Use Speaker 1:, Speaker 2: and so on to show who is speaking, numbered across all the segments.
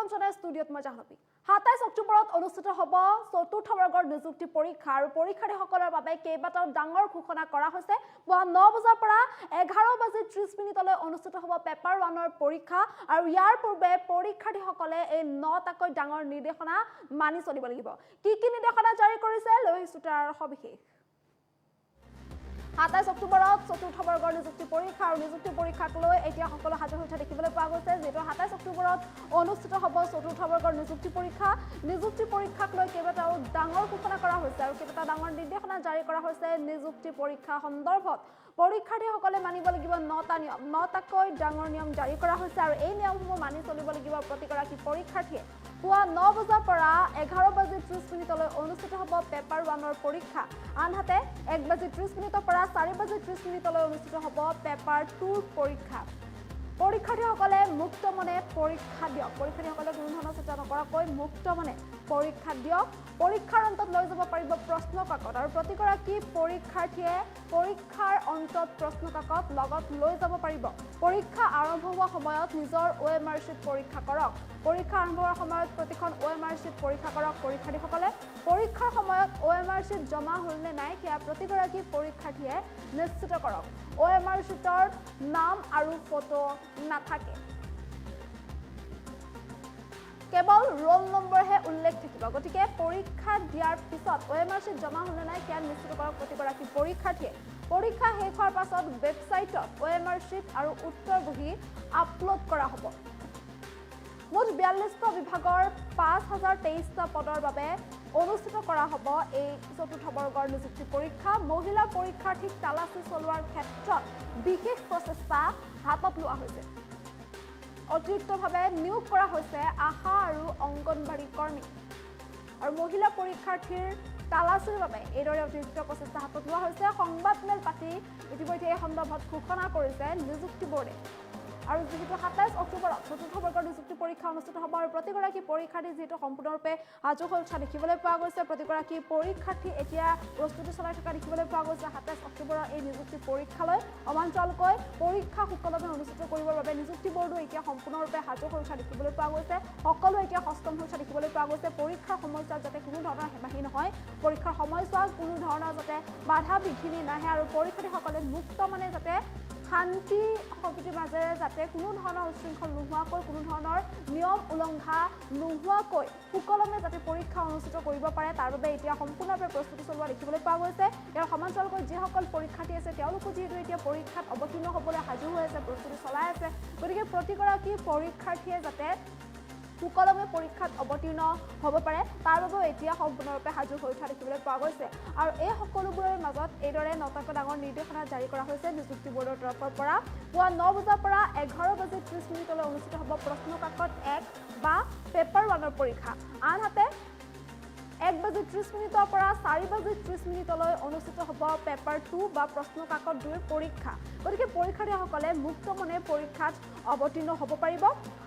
Speaker 1: স্বাগতম জনাই ষ্টুডিঅ'ত মই জাহ্নৱী ২৭ অক্টোবৰত অনুষ্ঠিত হ'ব চতুৰ্থ বৰ্গৰ নিযুক্তি পৰীক্ষা আৰু পৰীক্ষাৰ্থীসকলৰ বাবে কেইবাটাও ডাঙৰ ঘোষণা কৰা হৈছে পুৱা ৯ বজাৰ পৰা 11:30 মিনিটলৈ অনুষ্ঠিত হ'ব পেপাৰ 1ৰ পৰীক্ষা আৰু ইয়াৰ পূৰ্বে পৰীক্ষাৰ্থীসকলে এই ৯টাকৈ ডাঙৰ নিৰ্দেশনা মানি চলিব লাগিব কি নিৰ্দেশনা জাৰি কৰিছে লৈ আহিছোঁ তাৰ সবিশেষ ২৭ অক্টোবৰত চতুৰ্থ বৰ্গৰ নিযুক্তি পৰীক্ষা আৰু নিযুক্তি পৰীক্ষাক লৈ এতিয়া সকলো হাজৰ হৈ দেখিবলৈ পোৱা গৈছে যেটো ২৭ অক্টোবৰত অনুষ্ঠিত হ'ব চতুৰ্থ বৰ্গৰ নিযুক্তি পৰীক্ষাক লৈ কেইবাটাও ডাঙৰ ঘোষণা কৰা হৈছে আৰু কেইবাটাও ডাঙৰ নিৰ্দেশনা জাৰি কৰা হৈছে নিযুক্তি পৰীক্ষা সন্দৰ্ভত পৰীক্ষাৰ্থীসকলে মানিব লাগিব ৯টা নিয়ম ৯টাকৈ ডাঙৰ নিয়ম জাৰি কৰা হৈছে আৰু এই নিয়মসমূহ মানি চলিব লাগিব প্ৰতিগৰাকী পৰীক্ষাৰ্থীয়ে পুৱা ৯ বজাৰ পৰা 11:30 মিনিটলৈ অনুষ্ঠিত হ'ব পেপাৰ 1ৰ পৰীক্ষা আনহাতে 1:30 মিনিটৰ পৰা 4:30 মিনিটলৈ অনুষ্ঠিত হ'ব পেপাৰ 2ৰ পৰীক্ষা পৰীক্ষাৰ্থীসকলে মুক্ত মনে পৰীক্ষা দিয়ক পৰীক্ষাৰ্থীসকলে কোনো ধৰণৰ চিন্তা নকৰাকৈ মুক্ত মনে পৰীক্ষা দিয়ক পৰীক্ষাৰ অন্তত লৈ যাব পাৰিব প্ৰশ্ন কাকত আৰু প্ৰতিগৰাকী পৰীক্ষাৰ্থীয়ে পৰীক্ষাৰ অন্তত প্ৰশ্ন কাকত লগত লৈ যাব পাৰিব পৰীক্ষা আৰম্ভ হোৱা সময়ত নিজৰ OMR sheet পৰীক্ষা কৰক পৰীক্ষা আৰম্ভ হোৱাৰ সময়ত প্ৰতিখন OMR sheet পৰীক্ষা কৰক পৰীক্ষাৰ্থীসকলে পৰীক্ষাৰ সময়ত OMR sheet জমা হ'ল নে নাই সেয়া প্ৰতিগৰাকী পৰীক্ষাৰ্থীয়ে নিশ্চিত কৰক OMR sheetৰ নাম আৰু ফটো নাথাকে কেৱল ৰোল নম্বৰহে উল্লেখ থাকিব গতিকে পৰীক্ষা দিয়াৰ পিছত OMR sheet জমা হ'ল নে নাই সেয়া নিশ্চিত কৰক প্ৰতিগৰাকী পৰীক্ষাৰ্থীয়ে পৰীক্ষা শেষ হোৱাৰ পাছত ৱেবছাইটত OMR sheet আৰু উত্তৰ বহী আপলোড কৰা হ'ব মুঠ ৪২টা বিভাগৰ ৫০২৩টা পদৰ বাবে অনুষ্ঠিত কৰা হ'ব এই চতুৰ্থ বৰ্গৰ নিযুক্তি পৰীক্ষা মহিলা পৰীক্ষাৰ্থীক তালাচী চলোৱাৰ ক্ষেত্ৰত বিশেষ প্ৰচেষ্টা হাতত লোৱা হৈছে অতিৰিক্তভাৱে নিয়োগ কৰা হৈছে আশা আৰু অংগনবাড়ী কৰ্মী আৰু মহিলা পৰীক্ষাৰ্থীৰ তালাচীৰ বাবে এইদৰে অতিৰিক্ত প্ৰচেষ্টা হাতত লোৱা হৈছে সংবাদমেল পাতি ইতিমধ্যে এই সন্দৰ্ভত ঘোষণা কৰিছে নিযুক্তি বোৰ্ডে আৰু যেহেতু ২৭ অক্টোবৰত চতুৰ্থ বৰ্গৰ নিযুক্তি পৰীক্ষা অনুষ্ঠিত হ'ব আৰু প্ৰতিগৰাকী পৰীক্ষাৰ্থী যেহেতু সম্পূৰ্ণৰূপে সাজু হৈ উঠা দেখিবলৈ পোৱা গৈছে প্ৰতিগৰাকী পৰীক্ষাৰ্থী এতিয়া প্ৰস্তুতি চলাই থকা দেখিবলৈ পোৱা গৈছে ২৭ অক্টোবৰৰ এই নিযুক্তি পৰীক্ষালৈ অমাঞ্চলকৈ পৰীক্ষা সুকলমে অনুষ্ঠিত কৰিবৰ বাবে নিযুক্তি বোৰ্ডো এতিয়া সম্পূৰ্ণৰূপে সাজু হৈ উঠা দেখিবলৈ পোৱা গৈছে সকলো এতিয়া সষ্টম হৈ উঠা দেখিবলৈ পোৱা গৈছে পৰীক্ষাৰ সময়ছোৱাত যাতে কোনো ধৰণৰ হেমাহি নহয় পৰীক্ষাৰ সময়ছোৱাত কোনো ধৰণৰ যাতে বাধা বিঘিনি নাহে আৰু পৰীক্ষাৰ্থীসকলে মুক্ত মানে যাতে শান্তি সম্প্ৰীতিৰ মাজেৰে যাতে কোনো ধৰণৰ উশৃংখল নোহোৱাকৈ কোনো ধৰণৰ নিয়ম উলংঘা নোহোৱাকৈ সুকলমে যাতে পৰীক্ষা অনুষ্ঠিত কৰিব পাৰে তাৰ বাবে এতিয়া সম্পূৰ্ণভাৱে প্ৰস্তুতি চলোৱা দেখিবলৈ পোৱা গৈছে ইয়াৰ সমান্তৰালকৈ যিসকল পৰীক্ষাৰ্থী আছে তেওঁলোকো যিহেতু এতিয়া পৰীক্ষাত অৱতীৰ্ণ হ'বলৈ সাজু হৈ আছে প্ৰস্তুতি চলাই আছে গতিকে প্ৰতিগৰাকী পৰীক্ষাৰ্থীয়ে যাতে সুকলমে পৰীক্ষাত অৱতীৰ্ণ হ'ব পাৰে তাৰ বাবে এতিয়া সম্পূৰ্ণৰূপে সাজু হৈ উঠা দেখিবলৈ পোৱা গৈছে আৰু এই সকলোবোৰৰ মাজত এইদৰে ৯টাকৈ ডাঙৰ নিৰ্দেশনা জাৰি কৰা হৈছে নিযুক্তি বোৰ্ডৰ তৰফৰ পৰা পুৱা ৯ বজাৰ পৰা 11:30 মিনিটলৈ অনুষ্ঠিত হ'ব প্ৰশ্ন কাকত ১ বা পেপাৰ 1ৰ পৰীক্ষা আনহাতে 1:30 মিনিটৰ পৰা 4:30 মিনিটলৈ অনুষ্ঠিত হ'ব পেপাৰ 2 বা প্ৰশ্ন কাকত 2ৰ পৰীক্ষা গতিকে পৰীক্ষাৰ্থীসকলে মুক্ত মনে পৰীক্ষাত অৱতীৰ্ণ হ'ব পাৰিব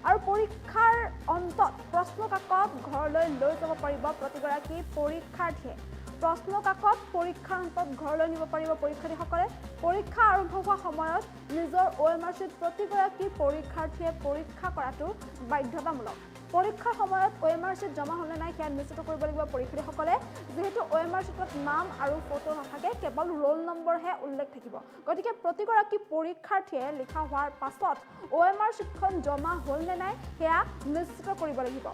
Speaker 1: আৰু পৰীক্ষাৰ অন্তত প্ৰশ্ন কাকত ঘৰলৈ লৈ যাব পাৰিব প্ৰতিগৰাকী পৰীক্ষাৰ্থীয়ে প্ৰশ্ন কাকত পৰীক্ষাৰ অন্তত ঘৰলৈ নিব পাৰিব পৰীক্ষাৰ্থীসকলে পৰীক্ষা আৰম্ভ হোৱা সময়ত নিজৰ OMR sheet প্ৰতিগৰাকী পৰীক্ষাৰ্থীয়ে পৰীক্ষা কৰাটো বাধ্যতামূলক পৰীক্ষাৰ সময়ত OMR sheet জমা হ'ল নে নাই সেয়া নিশ্চিত কৰিব লাগিব পৰীক্ষাৰ্থীসকলে যেহেতু OMR sheetত নাম আৰু ফটো নাথাকে কেৱল ৰোল নম্বৰহে উল্লেখ থাকিব গতিকে প্ৰতিগৰাকী পৰীক্ষাৰ্থীয়ে লিখা হোৱাৰ পাছত OMR sheetখন জমা হ'ল নে নাই সেয়া নিশ্চিত কৰিব লাগিব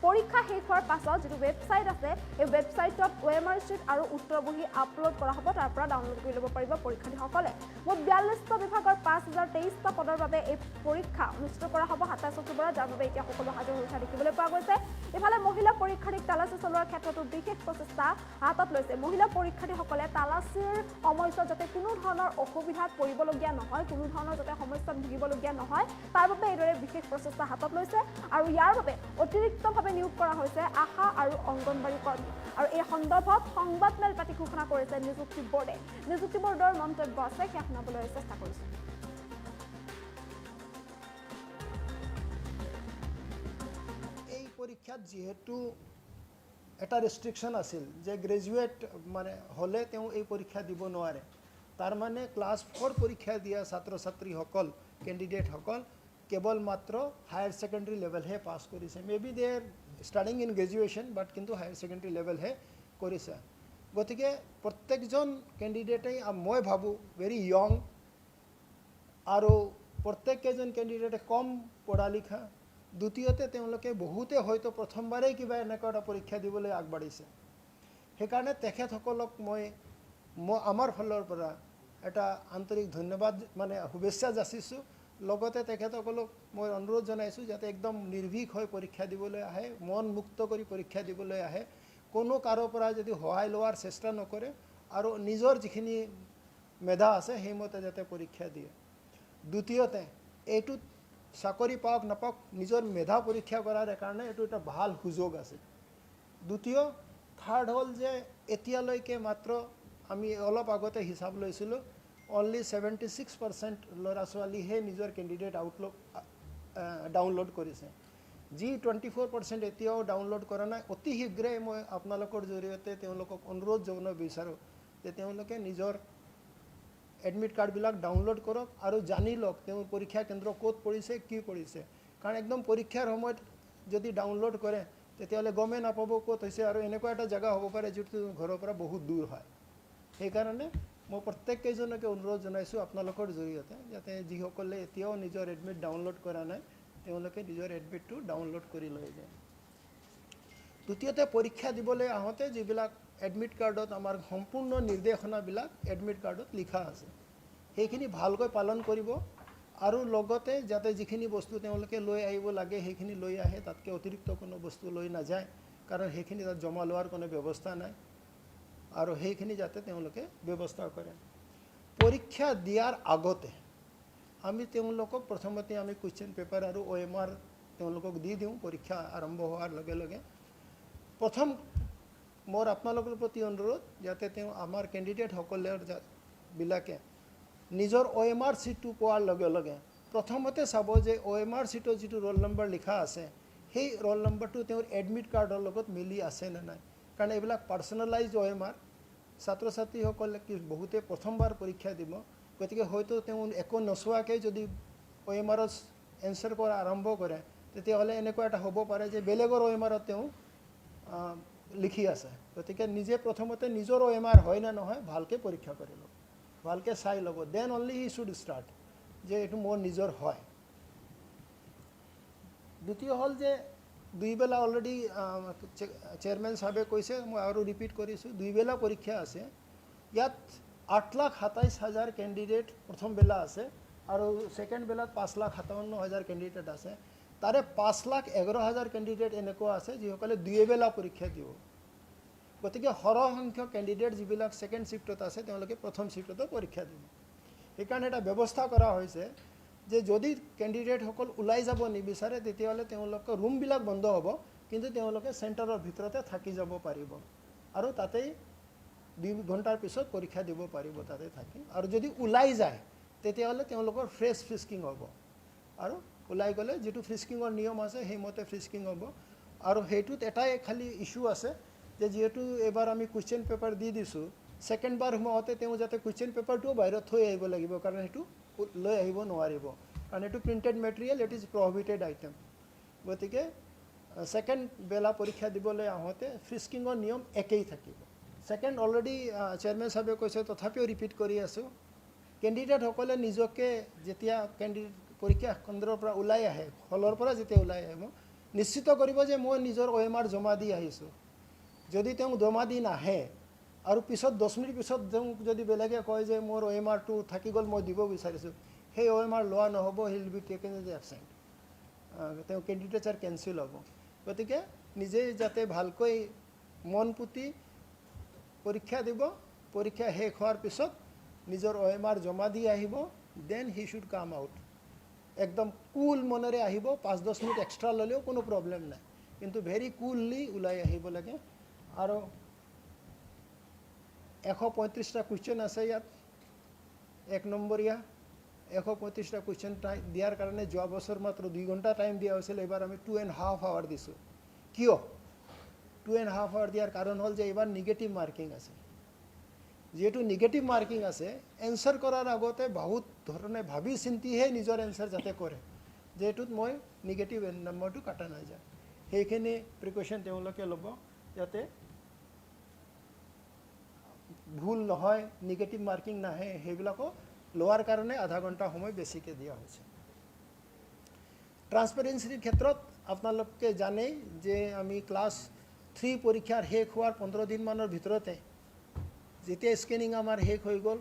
Speaker 1: পৰীক্ষা শেষ হোৱাৰ পাছত যেটো ৱেবছাইট আছে এই ৱেবছাইটত OMR sheet আৰু উত্তৰ বহী আপলোড কৰা হ'ব তাৰ পৰা ডাউনলোড কৰি ল'ব পাৰিব পৰীক্ষাৰ্থীসকলে মুঠ ৪২টা বিভাগৰ ৫০২৩টা পদৰ বাবে এই পৰীক্ষা অনুষ্ঠিত কৰা হ'ব ২৭ অক্টোবৰত যাৰ বাবে এতিয়া সকলো সাজু হৈ উঠা দেখিবলৈ পোৱা গৈছে ইফালে মহিলা পৰীক্ষাৰ্থীক তালাচী চলোৱাৰ ক্ষেত্ৰতো বিশেষ প্ৰচেষ্টা হাতত লৈছে মহিলা পৰীক্ষাৰ্থীসকলে তালাচীৰ সময়ছোৱাত যাতে কোনো ধৰণৰ অসুবিধাত পৰিবলগীয়া নহয় কোনো ধৰণৰ যাতে সমস্যাত ভুগিবলগীয়া নহয় তাৰ বাবে এইদৰে বিশেষ প্ৰচেষ্টা হাতত লৈছে আৰু ইয়াৰ বাবে অতিৰিক্তভাৱে নিয়োগ কৰা হৈছে আশা আৰু অংগনবাড়ী কৰ্মী আৰু এই সন্দৰ্ভত সংবাদমেল পাতি ঘোষণা কৰিছে নিযুক্তি বোৰ্ডৰ মন্তব্য আছে সেয়া শুনাবলৈ চেষ্টা কৰিছোঁ
Speaker 2: এই পৰীক্ষাত যেহেতু এটা ৰেষ্ট্ৰিকশ্যন আছিল যে গ্ৰেজুৱেট মানে হ'লে তেওঁ এই পৰীক্ষা দিব নোৱাৰে তাৰ মানে ক্লাছ 4 পৰীক্ষা দিয়া ছাত্ৰ ছাত্ৰীসকল কেণ্ডিডেটসকল কেৱল মাত্ৰ হায়াৰ ছেকেণ্ডেৰী লেভেলহে পাছ কৰিছে maybe they are studying in graduation but কিন্তু হায়াৰ ছেকেণ্ডেৰী লেভেলহে কৰিছে গতিকে প্ৰত্যেকজন কেণ্ডিডেটেই মই ভাবোঁ ভেৰি য়ং আৰু প্ৰত্যেককেইজন কেণ্ডিডেটে কম পঢ়া লিখা দ্বিতীয়তে তেওঁলোকে বহুতে হয়তো প্ৰথমবাৰেই কিবা এনেকুৱা এটা পৰীক্ষা দিবলৈ আগবাঢ়িছে সেইকাৰণে তেখেতসকলক মই আমাৰ ফালৰ পৰা এটা আন্তৰিক ধন্যবাদ মানে শুভেচ্ছা যাচিছোঁ লগতে তেখেতসকলক মই অনুৰোধ জনাইছোঁ যাতে একদম নিৰ্ভীক হৈ পৰীক্ষা দিবলৈ আহে মন মুক্ত কৰি পৰীক্ষা দিবলৈ আহে কোনো কাৰো পৰা যদি সহায় লোৱাৰ চেষ্টা নকৰে আৰু নিজৰ যিখিনি মেধা আছে সেইমতে যাতে পৰীক্ষা দিয়ে দ্বিতীয়তে এইটোত চাকৰি পাওক নাপাওক নিজৰ মেধা পৰীক্ষা কৰাৰ কাৰণে এইটো এটা ভাল সুযোগ আছে দ্বিতীয় থাৰ্ড হ'ল যে এতিয়ালৈকে মাত্ৰ আমি অলপ আগতে হিচাপ লৈছিলোঁ অনলি 76% ল'ৰা ছোৱালীহে নিজৰ কেণ্ডিডেট আউটলুক ডাউনলোড কৰিছে যি 24% এতিয়াও ডাউনলোড কৰা নাই অতি শীঘ্ৰেই মই আপোনালোকৰ জৰিয়তে তেওঁলোকক অনুৰোধ জনাব বিচাৰোঁ যে তেওঁলোকে নিজৰ এডমিট কাৰ্ডবিলাক ডাউনলোড কৰক আৰু জানি লওক তেওঁ পৰীক্ষা কেন্দ্ৰ ক'ত পৰিছে কি পৰিছে কাৰণ একদম পৰীক্ষাৰ সময়ত যদি ডাউনলোড কৰে তেতিয়াহ'লে গমেই নাপাব ক'ত হৈছে আৰু এনেকুৱা এটা জেগা হ'ব পাৰে যিটো ঘৰৰ পৰা বহুত দূৰ হয় সেইকাৰণে মই প্ৰত্যেককেইজনকে অনুৰোধ জনাইছোঁ আপোনালোকৰ জৰিয়তে যাতে যিসকলে এতিয়াও নিজৰ এডমিট ডাউনলোড কৰা নাই তেওঁলোকে নিজৰ এডমিটটো ডাউনলোড কৰি লৈ যায় দ্বিতীয়তে পৰীক্ষা দিবলৈ আহোঁতে যিবিলাক এডমিট কাৰ্ডত আমাৰ সম্পূৰ্ণ নিৰ্দেশনাবিলাক এডমিট কাৰ্ডত লিখা আছে সেইখিনি ভালকৈ পালন কৰিব আৰু লগতে যাতে যিখিনি বস্তু তেওঁলোকে লৈ আহিব লাগে সেইখিনি লৈ আহে তাতকৈ অতিৰিক্ত কোনো বস্তু লৈ নাযায় কাৰণ সেইখিনি তাত জমা লোৱাৰ কোনো ব্যৱস্থা নাই আৰু সেইখিনি যাতে তেওঁলোকে ব্যৱস্থা কৰে পৰীক্ষা দিয়াৰ আগতে আমি তেওঁলোকক প্ৰথমতে আমি কুৱেশ্যন পেপাৰ আৰু OMR তেওঁলোকক দি দিওঁ পৰীক্ষা আৰম্ভ হোৱাৰ লগে লগে প্ৰথম মোৰ আপোনালোকৰ প্ৰতি অনুৰোধ যাতে তেওঁ আমাৰ কেণ্ডিডেটসকলৰ বিলাকে নিজৰ OMR চিটটো পোৱাৰ লগে লগে প্ৰথমতে চাব যে OMR চিটৰ যিটো ৰোল নম্বৰ লিখা আছে সেই ৰোল নম্বৰটো তেওঁৰ এডমিট কাৰ্ডৰ লগত মিলি আছে নে নাই কাৰণ এইবিলাক পাৰ্চনেলাইজ OMR ছাত্ৰ ছাত্ৰীসকলে কি বহুতে প্ৰথমবাৰ পৰীক্ষা দিব গতিকে হয়তো তেওঁ একো নচোৱাকৈ যদি OMRত এনচাৰ কৰা আৰম্ভ কৰে তেতিয়াহ'লে এনেকুৱা এটা হ'ব পাৰে যে বেলেগৰ OMRত তেওঁ লিখি আছে গতিকে নিজে প্ৰথমতে নিজৰ OMR হয় না নহয় ভালকৈ পৰীক্ষা কৰি ল'ব ভালকৈ চাই ল'ব then only he should start যে এইটো মোৰ নিজৰ হয় দ্বিতীয় হ'ল যে দুইবেলা অলৰেডি চেয়াৰমেন সাহেবে কৈছে মই আৰু ৰিপিট কৰিছোঁ দুইবেলা পৰীক্ষা আছে ইয়াত 8,27,000 কেণ্ডিডেট প্ৰথম বেলা আছে আৰু ছেকেণ্ড বেলাত 5,57,000 কেণ্ডিডেট আছে তাৰে 5,11,000 কেণ্ডিডেট এনেকুৱা আছে যিসকলে দুইবেলা পৰীক্ষা দিব গতিকে সৰহ সংখ্যক কেণ্ডিডেট যিবিলাক ছেকেণ্ড শিফ্টত আছে তেওঁলোকে প্ৰথম শিফ্টতো পৰীক্ষা দিব সেইকাৰণে এটা ব্যৱস্থা কৰা হৈছে যে যদি কেণ্ডিডেটসকল ওলাই যাব নিবিচাৰে তেতিয়াহ'লে তেওঁলোকৰ ৰুমবিলাক বন্ধ হ'ব কিন্তু তেওঁলোকে চেণ্টাৰৰ ভিতৰতে থাকি যাব পাৰিব আৰু তাতেই 2 ঘণ্টাৰ পিছত পৰীক্ষা দিব পাৰিব তাতে থাকি আৰু যদি ওলাই যায় তেতিয়াহ'লে তেওঁলোকৰ ফ্ৰেছ ফ্ৰিস্কিং হ'ব আৰু ওলাই গ'লে যিটো ফ্ৰিস্কিঙৰ নিয়ম আছে সেইমতে ফ্ৰিস্কিং হ'ব আৰু সেইটোত এটাই খালি ইছ্যু আছে যে যেহেতু এবাৰ আমি কুৱেশ্যন পেপাৰ দি দিছোঁ ছেকেণ্ড বাৰ সোমাওঁতে তেওঁ যাতে কুৱেশ্যন পেপাৰটোও বাহিৰত থৈ আহিব লাগিব কাৰণ সেইটো লৈ আহিব নোৱাৰিব কাৰণ এইটো printed material it is প্ৰহিবিটেড item গতিকে ছেকেণ্ড বেলা পৰীক্ষা দিবলৈ আহোঁতে ফ্ৰিস্কিঙৰ নিয়ম একেই থাকিব ছেকেণ্ড অলৰেডি চেয়াৰমেন সাহেবে কৈছে তথাপিও ৰিপিট কৰি আছোঁ কেণ্ডিডেটসকলে নিজকে যেতিয়া পৰীক্ষা কেন্দ্ৰৰ পৰা ওলাই আহে হলৰ পৰা যেতিয়া ওলাই আহিব নিশ্চিত কৰিব যে মই নিজৰ OMR জমা দি আহিছোঁ যদি তেওঁ জমা দি নাহে আৰু পিছত 10 মিনিট পিছত যদি বেলেগে কয় যে মোৰ OMRটো থাকি গ'ল মই দিব বিচাৰিছোঁ সেই OMR লোৱা নহ'ব he will be taken as absent তেওঁ কেণ্ডিডেটছাৰ কেঞ্চেল হ'ব গতিকে নিজে যাতে ভালকৈ মন পুতি পৰীক্ষা দিব পৰীক্ষা শেষ হোৱাৰ পিছত নিজৰ OMR জমা দি আহিব then he should come out একদম কুল মনেৰে আহিব 5-10 মিনিট এক্সট্ৰা ল'লেও কোনো প্ৰব্লেম নাই কিন্তু ভেৰি কুললি ওলাই আহিব লাগে আৰু 135টা কুৱেশ্যন আছে ইয়াত 1 নম্বৰীয়া 135টা কুৱেশ্যন দিয়াৰ কাৰণে যোৱা বছৰ মাত্ৰ 2 ঘণ্টা টাইম দিয়া হৈছিল এইবাৰ আমি 2.5 আৱাৰ দিছোঁ কিয় 2.5 আৱাৰ দিয়াৰ কাৰণ হ'ল যে এইবাৰ নিগেটিভ মাৰ্কিং আছে যেহেতু নিগেটিভ মাৰ্কিং আছে এনচাৰ কৰাৰ আগতে বহুত ধৰণে ভাবি চিন্তিহে নিজৰ এনচাৰ যাতে কৰে যেটোত মই নিগেটিভ এন নম্বৰটো কাটা নাযায় সেইখিনি প্ৰিকশ্যন তেওঁলোকে ল'ব যাতে ভুল নহয় নিগেটিভ মাৰ্কিং নাহে সেইবিলাকো লোৱাৰ কাৰণে আধা ঘণ্টা সময় বেছিকৈ দিয়া হৈছে ট্ৰান্সপাৰেন্সিৰ ক্ষেত্ৰত আপোনালোকে জানেই যে আমি ক্লাছ 3 পৰীক্ষাৰ শেষ হোৱাৰ 15 দিনমানৰ ভিতৰতে যেতিয়া স্কেনিং আমাৰ শেষ হৈ গ'ল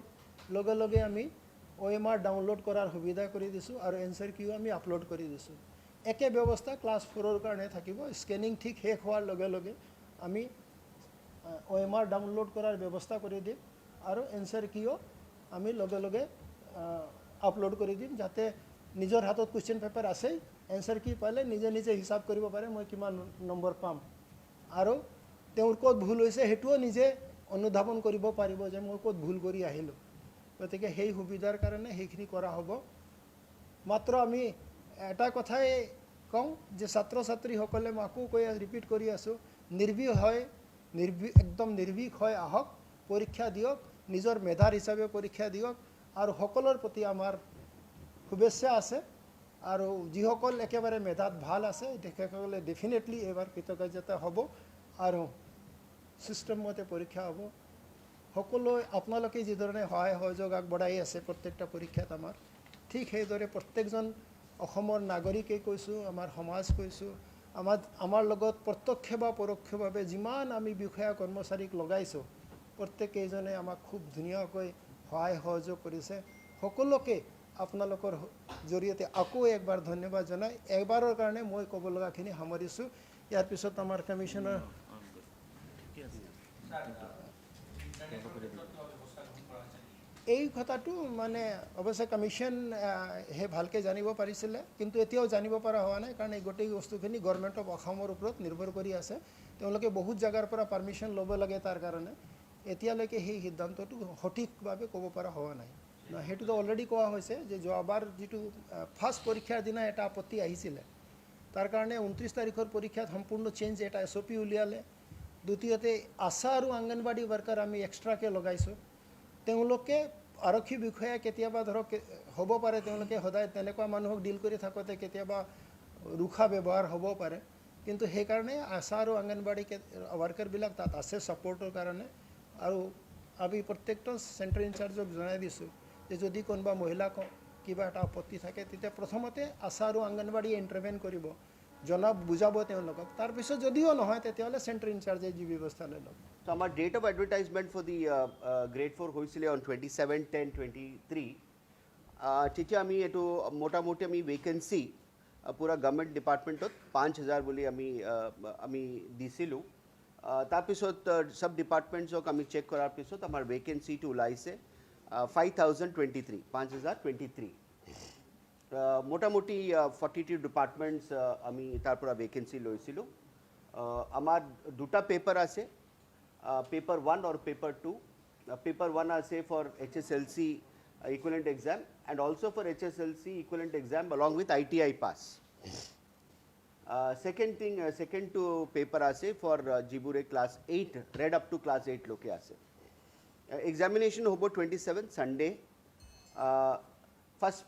Speaker 2: লগে লগে আমি OMR ডাউনলোড কৰাৰ সুবিধা কৰি দিছোঁ আৰু এনচাৰ কিউ আমি আপলোড কৰি দিছোঁ একে ব্যৱস্থা ক্লাছ 4ৰ কাৰণে থাকিব স্কেনিং ঠিক শেষ হোৱাৰ লগে লগে আমি OMR ডাউনলোড কৰাৰ ব্যৱস্থা কৰি দিম আৰু এনচাৰ কিউ আমি লগে লগে আপলোড কৰি দিম যাতে নিজৰ হাতত কুৱেশ্যন পেপাৰ আছে এনচাৰ কি পালে নিজে নিজে হিচাপ কৰিব পাৰে মই কিমান নম্বৰ পাম আৰু তেওঁৰ ক'ত ভুল হৈছে হেতুও নিজে অনুধাৱন কৰিব পাৰিব যে মই ক'ত ভুল কৰি আহিলোঁ গতিকে সেই সুবিধাৰ কাৰণে সেইখিনি কৰা হ'ব মাত্ৰ আমি এটা কথাই কওঁ যে ছাত্ৰ ছাত্ৰীসকলে মই আকৌ কৈ ৰিপিট কৰি আছোঁ একদম নিৰ্ভীক হৈ আহক পৰীক্ষা দিয়ক নিজৰ মেধাৰ হিচাপে পৰীক্ষা দিয়ক আৰু সকলৰ প্ৰতি আমাৰ শুভেচ্ছা আছে আৰু যিসকল একেবাৰে মেধাত ভাল আছে তেখেতসকলে ডেফিনেটলি এবাৰ কৃতকাৰ্যতা হ'ব আৰু সিস্টেম মতে পৰীক্ষা হ'ব সকলো আপোনালোকে যিধৰণে সহায় সহযোগ আগবঢ়াই আছে প্ৰত্যেকটা পৰীক্ষাত আমাৰ ঠিক সেইদৰে প্ৰত্যেকজন অসমৰ নাগৰিকে কৈছোঁ আমাৰ সমাজ কৈছোঁ আমাৰ লগত প্ৰত্যক্ষ বা পৰোক্ষভাৱে যিমান আমি বিষয়া কৰ্মচাৰীক লগাইছোঁ প্ৰত্যেককেইজনে আমাক খুব ধুনীয়াকৈ সহায় সহযোগ কৰিছে সকলোকে আপোনালোকৰ জৰিয়তে আকৌ একবাৰ ধন্যবাদ জনাই একবাৰৰ কাৰণে মই ক'ব লগাখিনি সামৰিছোঁ ইয়াৰ পিছত আমাৰ কমিশ্যনাৰ এই কথাটো মানে অৱশ্যে কমিশ্যন হে ভালকৈ জানিব পাৰিছিলে কিন্তু এতিয়াও জানিব পৰা হোৱা নাই কাৰণ এই গোটেই বস্তুখিনি গভৰ্ণমেণ্ট অফ অসমৰ ওপৰত নিৰ্ভৰ কৰি আছে তেওঁলোকে বহুত জাগাৰ পৰা পাৰ্মিশ্যন ল'ব লাগে তাৰ কাৰণে এতিয়ালৈকে সেই সিদ্ধান্তটো সঠিকভাৱে ক'ব পৰা হোৱা নাই সেইটোতো অলৰেডি কোৱা হৈছে যে যোৱাবাৰ যিটো ফাৰ্ষ্ট পৰীক্ষাৰ দিনা এটা আপত্তি আহিছিলে তাৰ কাৰণে 29 তাৰিখৰ পৰীক্ষাত সম্পূৰ্ণ চেঞ্জ এটা SOP উলিয়ালে দ্বিতীয়তে আশা আৰু অংগনবাড়ী ৱৰ্কাৰ আমি এক্সট্ৰাকৈ লগাইছোঁ তেওঁলোকে আৰক্ষী বিষয়া কেতিয়াবা ধৰক হ'ব পাৰে তেওঁলোকে সদায় তেনেকুৱা মানুহক ডিল কৰি থাকোঁতে কেতিয়াবা ৰুখা ব্যৱহাৰ হ'ব পাৰে কিন্তু সেইকাৰণে আশা আৰু অংগনবাড়ী ৱৰ্কাৰবিলাক তাত আছে ছাপৰ্টৰ কাৰণে আৰু আমি প্ৰত্যেকটা চেণ্টাৰ ইনচাৰ্জক জনাই দিছোঁ যে যদি কোনোবা মহিলাক কিবা এটা আপত্তি থাকে তেতিয়া প্ৰথমতে আশা আৰু অংগনবাড়ীয়ে ইণ্টাৰভেন কৰিব জনাব বুজাব তেওঁলোকক তাৰপিছত যদিও নহয় তেতিয়াহ'লে চেণ্টাৰ ইনচাৰ্জে যি ব্যৱস্থা লৈ ল'ব
Speaker 3: So, our date of advertisement for the grade 4 hoisile on 27/10/23. Teacher, ami eto mota moti ami vacancy pura government department ot 5000 boli ami disilu. Tar pisot sub departments ok ami check korar pisot amar vacancy to ulaise 5023 5023. Mota moti 42 departments ami tar pura vacancy loisilu. Amar duta paper ase. Paper 1 or paper 2. Paper 1 are say for HSLC equivalent exam and also for HSLC equivalent exam along with ITI pass. Second to paper are say for Jibure class 8 read up to class 8 loke are say. Examination hobo 27th Sunday. First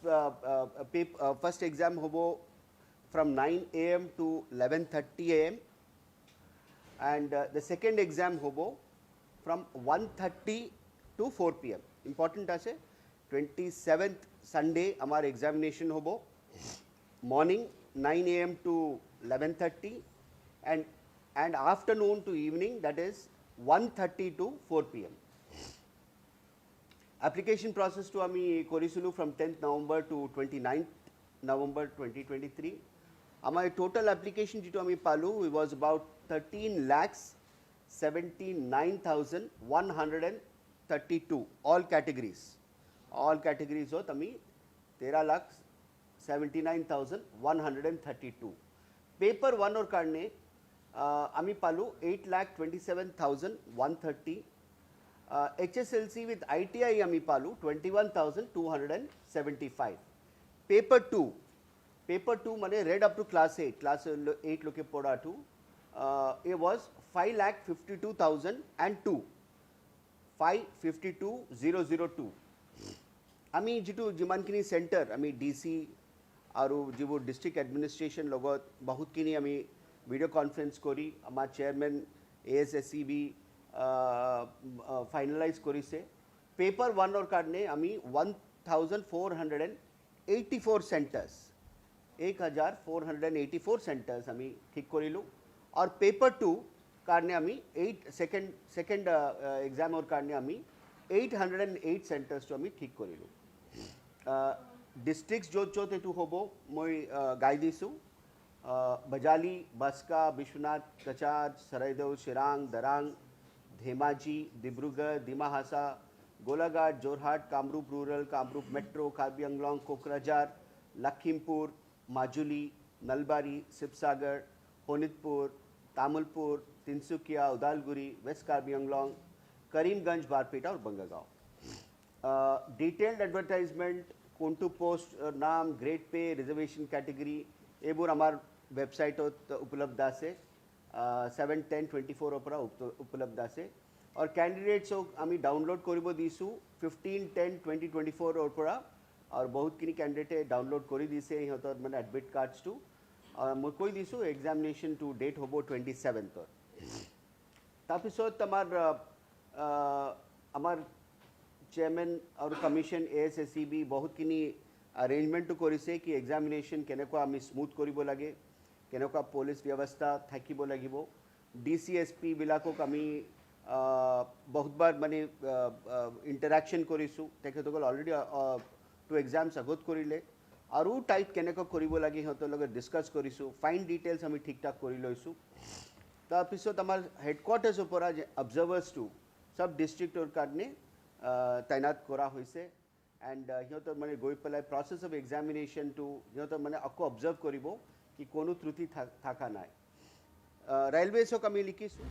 Speaker 3: exam hobo from 9 AM to 11:30 AM. And the second exam hobo from 1:30 to 4 PM. Important ase 27th Sunday amar examination hobo morning 9 AM to 11:30 and afternoon to evening that is 1:30 to 4 PM. Application process to ami korisulu from 10th November to 29th November 2023. Amar total application jitu ami palu it was about 13,79,132 all categories ot ami 13,79,132 paper 1 or karne ami palu 8,27,130 HSLC with ITI ami palu 21,275 paper 2 mane read up to class 8 loke poda to it was 5,52,002 552,002 ami jitu jimankini center ami DC আৰু যিবোৰ district administration লগত বহুতখিনি আমি video' conference কৰি আমাৰ chairman ASSEB finalise কৰিছে paper 1ৰ কাৰণে আমি 1484 চেণ্টাৰ্ছ 1484 চেণ্টাৰ্ছ আমি ঠিক কৰিলোঁ আৰু পেপাৰ 2 কাৰণে আমি সেকেন্ড এক্সামৰ কাৰণে আমি 808 চেণ্টাৰ্ছটো আমি ঠিক কৰিলোঁ ডিষ্ট্ৰিক্টছ য'ত এইটো হ'ব মই গাই দিছোঁ बजाली बास्का विश्वनाथ कचार Charaideo Chirang Darrang Dhemaji Dibrugarh Dima Hasao Golaghat Jorhat Kamrup rural Kamrup metro Karbi Anglong Kokrajhar Lakhimpur Majuli Nalbari Sivasagar Sonitpur Tamulpur Tinsukia Udalguri west Karbi Anglong Karimganj Barpeta और बंगागांव डिटेल्ड एडवर्टाइजमेंट कोंटू पोस्ट नाम ग्रेड पे रिजर्वेशन कैटेगरी এইবোৰ আমাৰ ৱেবছাইটত উপলব্ধ আছে 7/10/24 পৰা উপলব্ধ আছে আৰু কেণ্ডিডেটছক আমি ডাউনলোড কৰিব দিছোঁ 15/10/2024 পৰা আৰু বহুতখিনি কেণ্ডিডেটে ডাউনলোড কৰি দিছে ইহঁতৰ মানে এডমিট কাৰ্ডছটো মই কৈ দিছোঁ এক্সামিনেশ্যনটো ডেট হ'ব 27th তাৰপিছত আমাৰ চেয়াৰমেন আৰু কমিশ্যন ASSEB বহুতখিনি अरेंजमेंट কৰিছে कि एग्जामिनेशन केनेকুৱা আমি স্মুথ কৰিব লাগে কেনেকুৱা পুলিচ ব্যৱস্থা থাকিব লাগিব DCSP বিলাকক আমি বহুতবাৰ মানে ইন্টাৰেকশন কৰিছোঁ তেখেতসকল অলৰেডি টু এক্সামছ আগত কৰিলে আৰু টাইপ কেনেকুৱা কৰিব লাগে সিহঁতৰ লগত ডিছকাছ কৰিছোঁ ফাইন ডিটেইলছ আমি ঠিক ঠাক কৰি লৈছোঁ তাৰপিছত আমাৰ হেডকোৱাৰ্টাৰ্ছৰ পৰা অবজাৰ্ভাৰ্ছটো সব ডিষ্ট্ৰিক্টৰ কাৰণে তাইনাত কৰা হৈছে एंड সিহঁতৰ মানে গৈ পেলাই প্ৰসেছ অফ এক্সামিনেশ্যনটো সিহঁতৰ মানে আকৌ অবজাৰ্ভ কৰিব কি কোনো ত্ৰুটি থাকা নাই ৰেলৱেছক আমি লিখিছোঁ